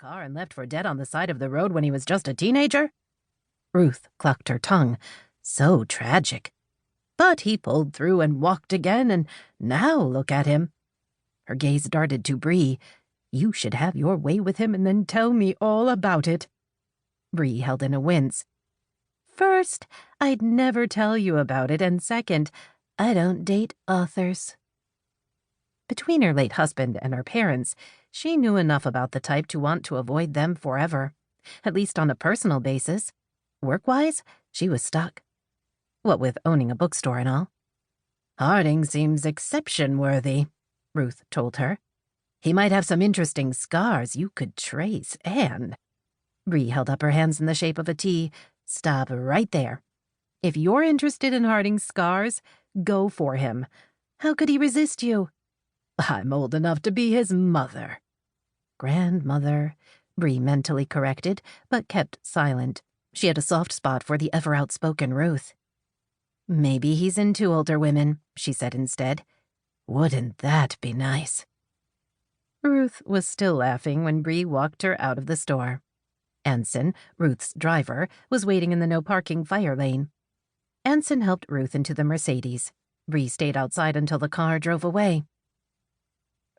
car and left for dead on the side of the road when he was just a teenager? Ruth clucked her tongue. So tragic. But he pulled through and walked again, and now look at him. Her gaze darted to Bree. You should have your way with him and then tell me all about it. Bree held in a wince. First, I'd never tell you about it, and second, I don't date authors. Between her late husband and her parents, she knew enough about the type to want to avoid them forever, at least on a personal basis. Work-wise, she was stuck. What with owning a bookstore and all. Harding seems exception-worthy, Ruth told her. He might have some interesting scars you could trace, and... Bree held up her hands in the shape of a T. Stop right there. If you're interested in Harding's scars, go for him. How could he resist you? I'm old enough to be his mother. Grandmother, Bree mentally corrected, but kept silent. She had a soft spot for the ever-outspoken Ruth. Maybe he's into older women, she said instead. Wouldn't that be nice? Ruth was still laughing when Bree walked her out of the store. Anson, Ruth's driver, was waiting in the no-parking fire lane. Anson helped Ruth into the Mercedes. Bree stayed outside until the car drove away.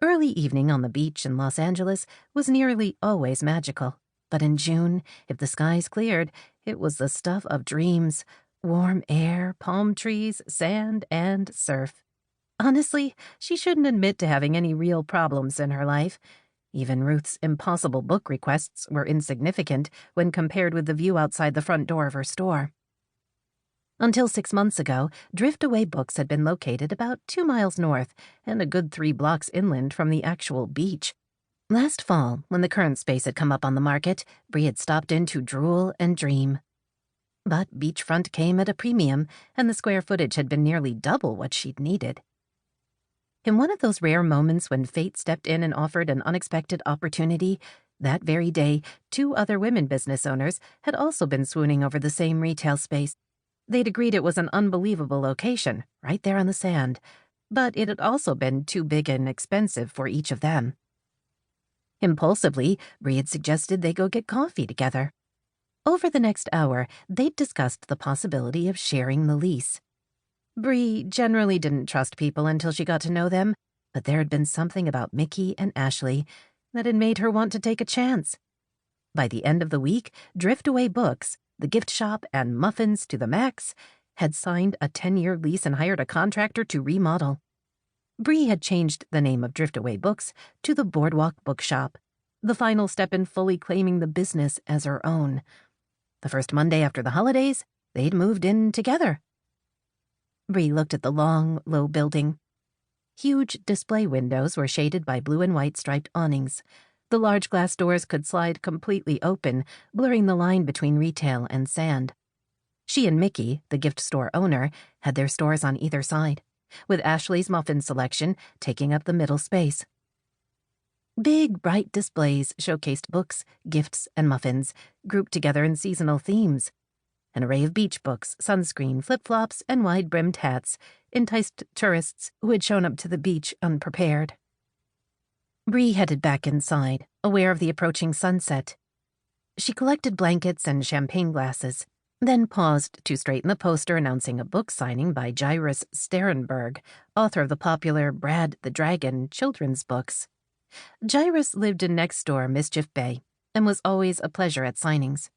Early evening on the beach in Los Angeles was nearly always magical, but in June, if the skies cleared, it was the stuff of dreams. Warm air, palm trees, sand, and surf. Honestly, she shouldn't admit to having any real problems in her life. Even Ruth's impossible book requests were insignificant when compared with the view outside the front door of her store. Until 6 months ago, Driftaway Books had been located about 2 miles north and a good 3 blocks inland from the actual beach. Last fall, when the current space had come up on the market, Bree had stopped in to drool and dream. But beachfront came at a premium, and the square footage had been nearly double what she'd needed. In one of those rare moments when fate stepped in and offered an unexpected opportunity, that very day, 2 other women business owners had also been swooning over the same retail space. They'd agreed it was an unbelievable location, right there on the sand, but it had also been too big and expensive for each of them. Impulsively, Bree had suggested they go get coffee together. Over the next hour, they'd discussed the possibility of sharing the lease. Bree generally didn't trust people until she got to know them, but there had been something about Mickey and Ashley that had made her want to take a chance. By the end of the week, Driftaway Books, the gift shop, and Muffins to the Max had signed a 10-year lease and hired a contractor to remodel. Bree had changed the name of Driftaway Books to the Boardwalk Bookshop, the final step in fully claiming the business as her own. The first Monday after the holidays, they'd moved in together. Bree looked at the long, low building. Huge display windows were shaded by blue and white striped awnings. The large glass doors could slide completely open, blurring the line between retail and sand. She and Mickey, the gift store owner, had their stores on either side, with Ashley's muffin selection taking up the middle space. Big, bright displays showcased books, gifts, and muffins, grouped together in seasonal themes. An array of beach books, sunscreen, flip-flops, and wide-brimmed hats enticed tourists who had shown up to the beach unprepared. Bree headed back inside, aware of the approaching sunset. She collected blankets and champagne glasses, then paused to straighten the poster announcing a book signing by Jairus Sterenberg, author of the popular Brad the Dragon children's books. Jairus lived in next-door Mischief Bay and was always a pleasure at signings.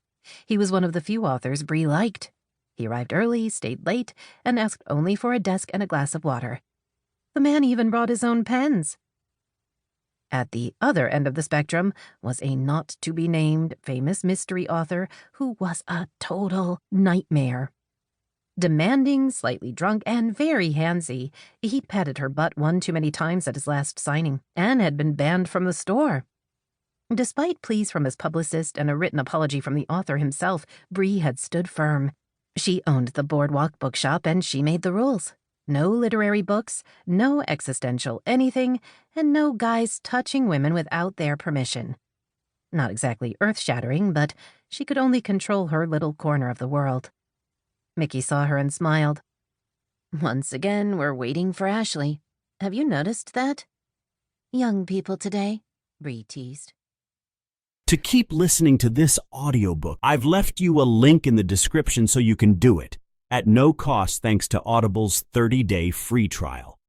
He was one of the few authors Bree liked. He arrived early, stayed late, and asked only for a desk and a glass of water. The man even brought his own pens. At the other end of the spectrum was a not-to-be-named famous mystery author who was a total nightmare. Demanding, slightly drunk, and very handsy, he'd patted her butt one too many times at his last signing and had been banned from the store. Despite pleas from his publicist and a written apology from the author himself, Bree had stood firm. She owned the Boardwalk Bookshop and she made the rules. No literary books, no existential anything, and no guys touching women without their permission. Not exactly earth-shattering, but she could only control her little corner of the world. Mickey saw her and smiled. Once again, we're waiting for Ashley. Have you noticed that? Young people today, Bree teased. To keep listening to this audiobook, I've left you a link in the description so you can do it, at no cost thanks to Audible's 30-day free trial.